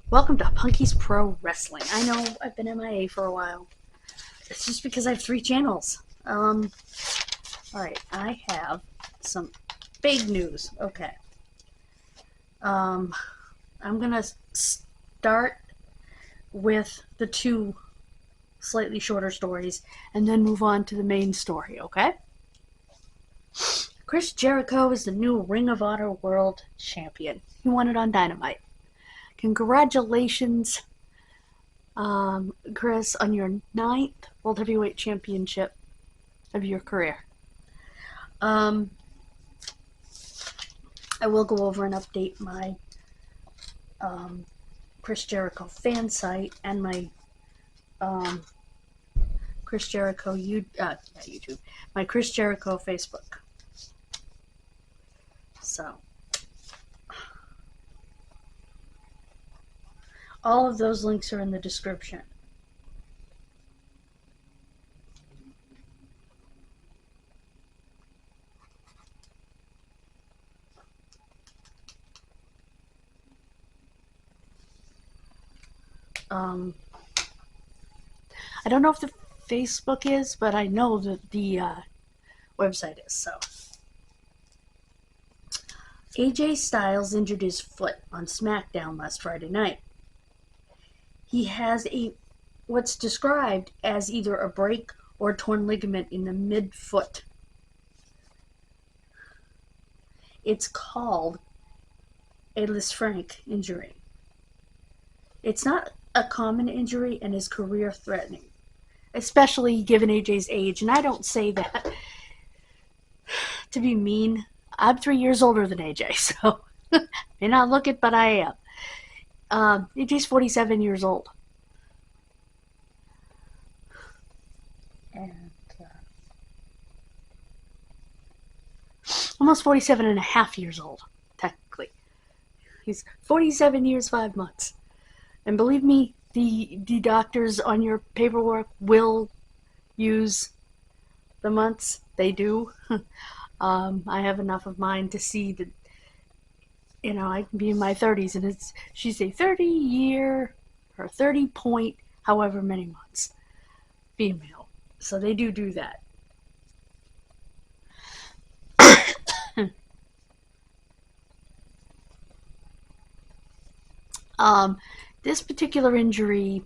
Welcome to Punky's Pro Wrestling. I know I've been MIA for a while. It's just because I have 3 channels. Alright, I have some big news. Okay. I'm gonna start with the 2 slightly shorter stories and then move on to the main story, okay? Chris Jericho is the new Ring of Honor World Champion. He won it on Dynamite. Congratulations, Chris, on your 9th World Heavyweight Championship of your career. I will go over and update my Chris Jericho fan site and my Chris Jericho YouTube, my Chris Jericho Facebook. So all of those links are in the description. I don't know if the Facebook is, but I know that the website is. So, AJ Styles injured his foot on SmackDown last Friday night. He has what's described as either a break or a torn ligament in the midfoot. It's called a Lisfranc injury. It's not a common injury and is career-threatening, especially given AJ's age. And I don't say that to be mean. I'm 3 years older than AJ, so may not look it, but I am. AJ's 47 years old. And almost 47 and a half years old, technically. He's 47 years, 5 months. And believe me, the doctors on your paperwork will use the months. They do. I have enough of mine to see that, I can be in my 30s and she's a 30-year or 30 point however many months female. So they do that. This particular injury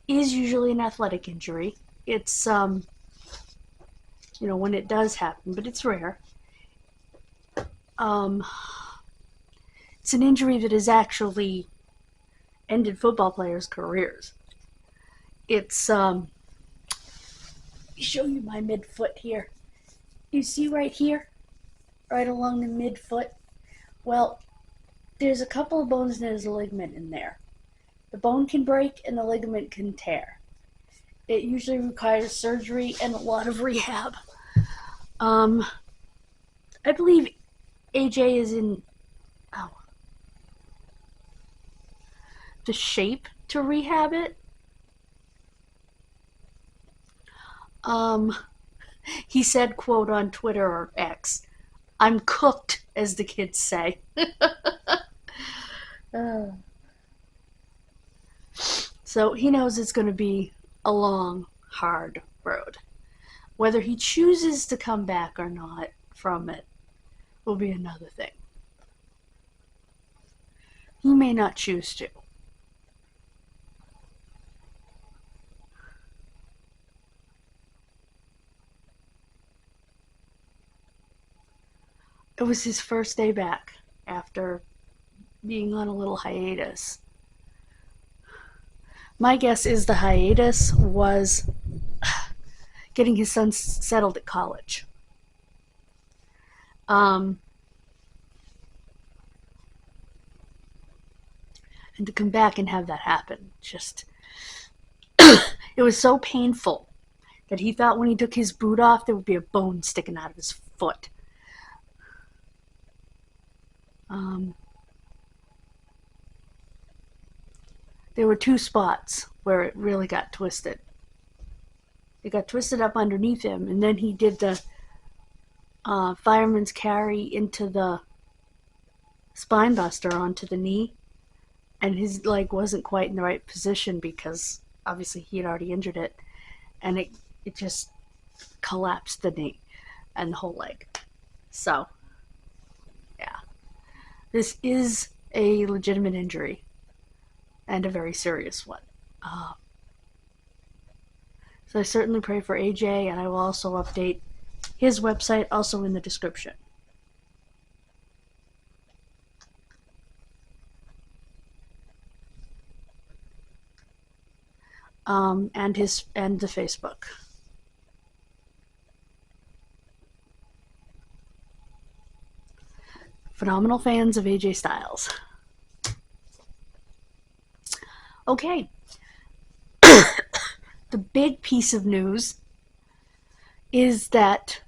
is usually an athletic injury. It's, when it does happen, but it's rare. It's an injury that has actually ended football players' careers. It's, let me show you my midfoot here. You see right here? Right along the midfoot? Well, there's a couple of bones and there's a ligament in there. The bone can break and the ligament can tear. It usually requires surgery and a lot of rehab. I believe AJ is in the shape to rehab it. He said, quote, on Twitter or X, "I'm cooked," as the kids say. So he knows it's going to be a long, hard road. Whether he chooses to come back or not from it will be another thing. He may not choose to. It was his first day back after being on a little hiatus. My guess is the hiatus was getting his son settled at college. And to come back and have that happen, just It was so painful that he thought when he took his boot off, there would be a bone sticking out of his foot. There were 2 spots where it really got twisted. It got twisted up underneath him, and then he did the fireman's carry into the spine buster onto the knee, and his leg wasn't quite in the right position because obviously he had already injured it, and it just collapsed the knee and the whole leg. So, yeah. This is a legitimate injury and a very serious one. So I certainly pray for AJ, and I will also update his website also in the description. And the Facebook. Phenomenal fans of AJ Styles. Okay. The big piece of news is that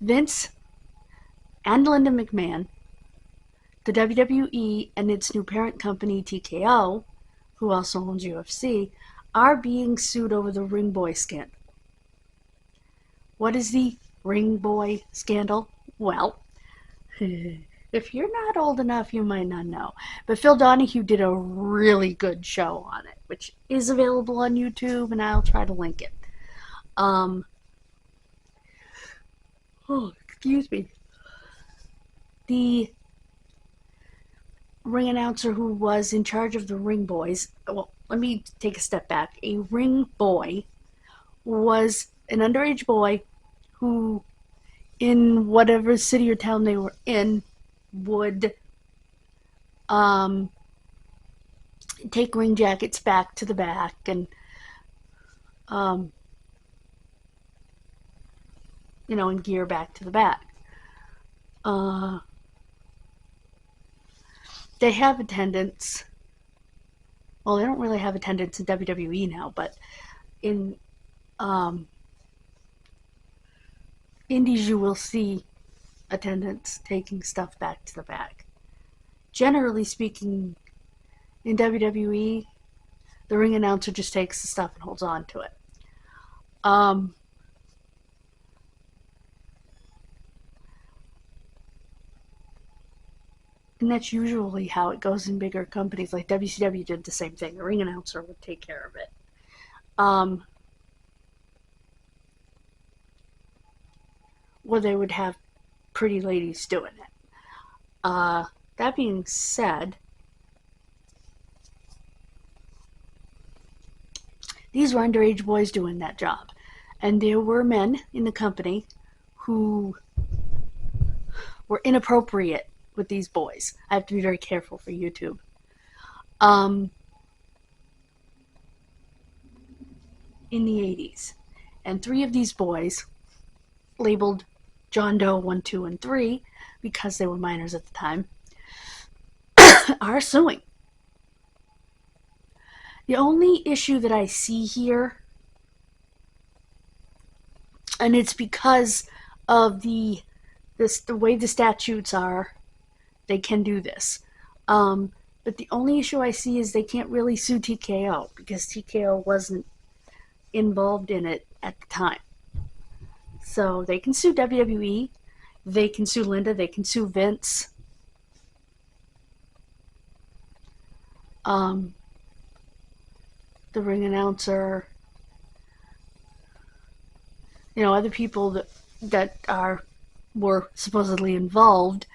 Vince and Linda McMahon, the WWE and its new parent company TKO, who also owns UFC, are being sued over the Ring Boy scandal. What is the Ring Boy scandal? Well, if you're not old enough, you might not know. But Phil Donahue did a really good show on it, which is available on YouTube, and I'll try to link it. Excuse me. The ring announcer who was in charge of the Ring Boys, well, let me take a step back. A Ring Boy was an underage boy who, in whatever city or town they were in, would take ring jackets back to the back and and gear back to the back. They have attendance. Well, they don't really have attendance in WWE now, but in indies you will see attendants taking stuff back to the back. Generally speaking, in WWE, the ring announcer just takes the stuff and holds on to it. And that's usually how it goes in bigger companies. Like WCW did the same thing. The ring announcer would take care of it. Or they would have pretty ladies doing it. That being said, these were underage boys doing that job. And there were men in the company who were inappropriate with these boys. I have to be very careful for YouTube. In the 80s. And 3 of these boys, labeled John Doe 1, 2, and 3, because they were minors at the time, are suing. The only issue that I see here, and it's because of the way the statutes are, they can do this. But the only issue I see is they can't really sue TKO because TKO wasn't involved in it at the time. So they can sue WWE, they can sue Linda, they can sue Vince. The ring announcer, other people that were supposedly involved,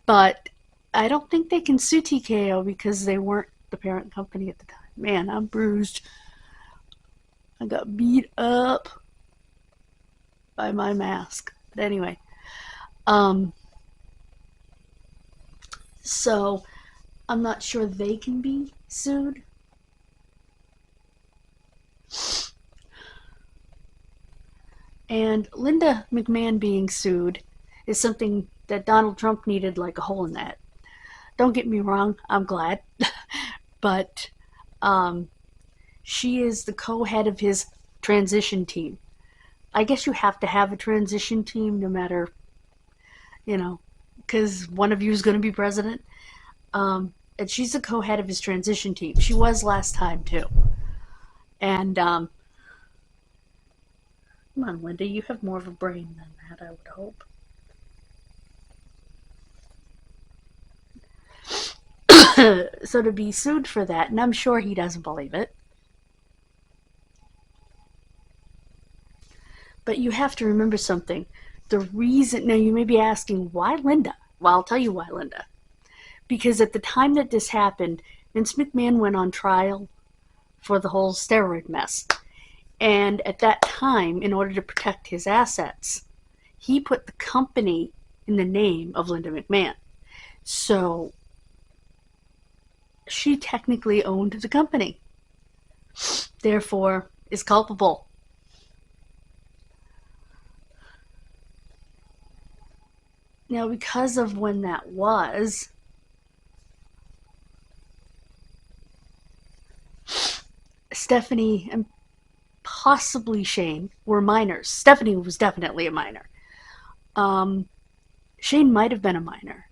but I don't think they can sue TKO because they weren't the parent company at the time. Man, I'm bruised. I got beat up by my mask. But anyway, so I'm not sure they can be sued. And Linda McMahon being sued is something that Donald Trump needed like a hole in that. Don't get me wrong, I'm glad. But She is the co-head of his transition team. I guess you have to have a transition team no matter, because one of you is going to be president. And she's the co-head of his transition team. She was last time too. And come on, Linda, you have more of a brain than that, I would hope. So to be sued for that, and I'm sure he doesn't believe it. But you have to remember something. The reason, now you may be asking, why Linda? Well, I'll tell you why Linda. Because at the time that this happened, Vince McMahon went on trial for the whole steroid mess. And at that time, in order to protect his assets, he put the company in the name of Linda McMahon. So she technically owned the company. Therefore, is culpable. Now, because of when that was, Stephanie and possibly Shane were minors. Stephanie was definitely a minor. Shane might have been a minor.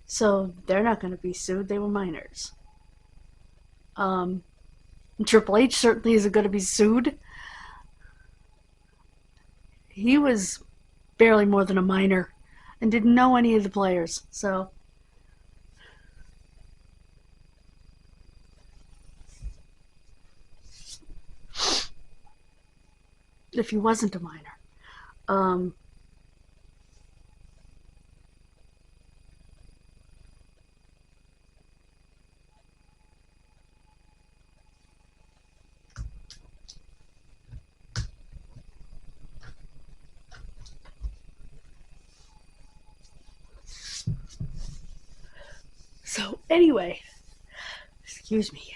So they're not going to be sued. They were minors. Triple H certainly isn't going to be sued. He was barely more than a minor and didn't know any of the players. So if he wasn't a minor. So anyway, excuse me.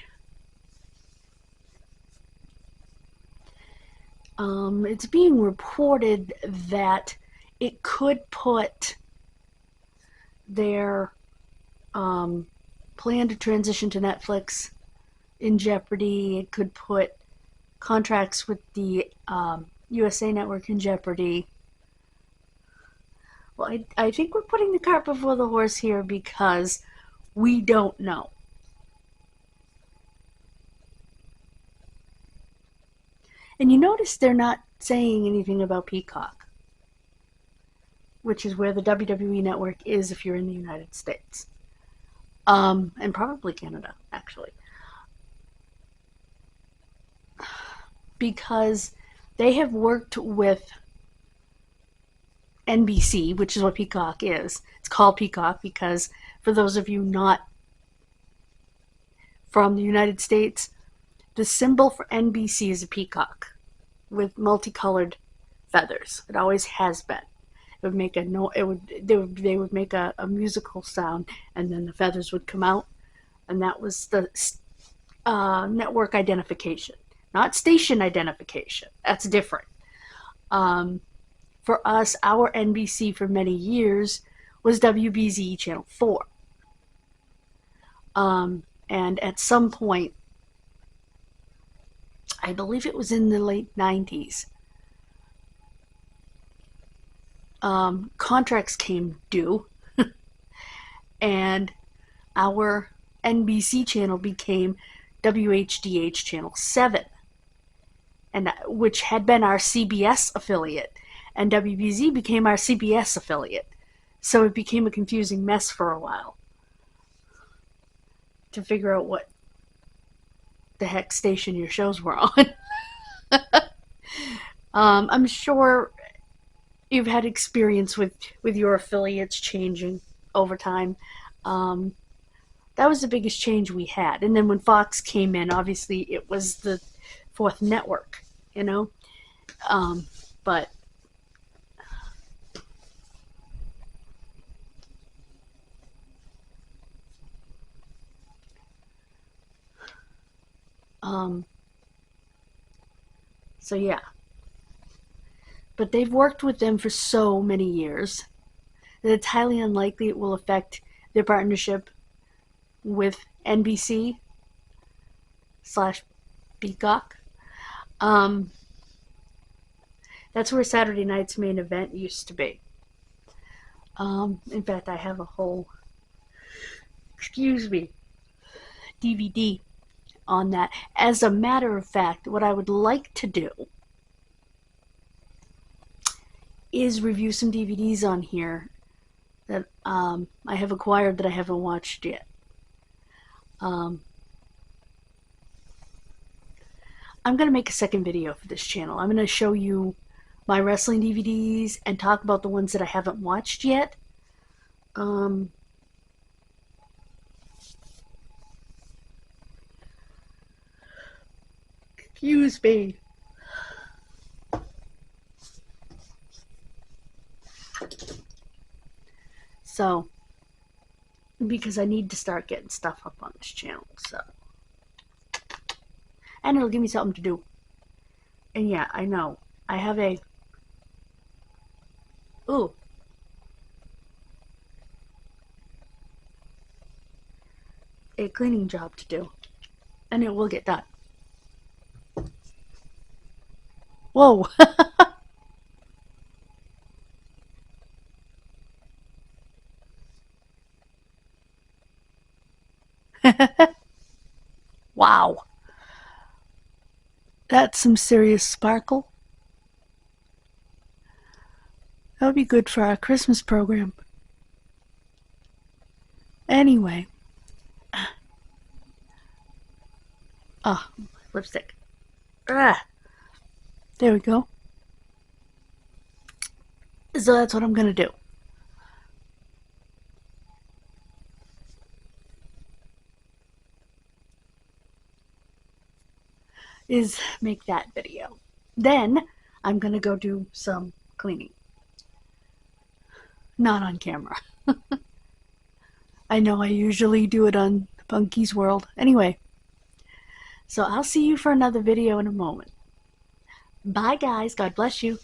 It's being reported that it could put their plan to transition to Netflix in jeopardy. It could put contracts with the USA Network in jeopardy. Well, I think we're putting the cart before the horse here because we don't know. And you notice they're not saying anything about Peacock, which is where the WWE Network is if you're in the United States. And probably Canada, actually. Because they have worked with NBC, which is what Peacock is. It's called Peacock because, for those of you not from the United States, the symbol for NBC is a peacock with multicolored feathers. It always has been. It would make they would make a musical sound, and then the feathers would come out, and that was the network identification, not station identification. That's different. For us, our NBC for many years was WBZ Channel 4. And at some point, I believe it was in the late 90s, contracts came due, and our NBC channel became WHDH Channel 7, and which had been our CBS affiliate, and WBZ became our CBS affiliate. So it became a confusing mess for a while to figure out what the heck station your shows were on. I'm sure you've had experience with your affiliates changing over time. That was the biggest change we had. And then when Fox came in, obviously it was the fourth network, but so yeah. But they've worked with them for so many years that it's highly unlikely it will affect their partnership with NBC/Peacock. Um, that's where Saturday night's main event used to be. In fact, I have a whole, DVD on that. As a matter of fact, what I would like to do is review some DVDs on here that I have acquired that I haven't watched yet. I'm going to make a second video for this channel. I'm going to show you my wrestling DVDs and talk about the ones that I haven't watched yet. Excuse me. So, because I need to start getting stuff up on this channel, so. And it'll give me something to do. And yeah, I know. I have a cleaning job to do. And it will get done. Whoa! Wow. That's some serious sparkle. That would be good for our Christmas program. Anyway. Lipstick. There we go. So that's what I'm going to do. Is make that video. Then I'm going to go do some cleaning. Not on camera. I know I usually do it on Punky's World. Anyway. So I'll see you for another video in a moment. Bye guys. God bless you.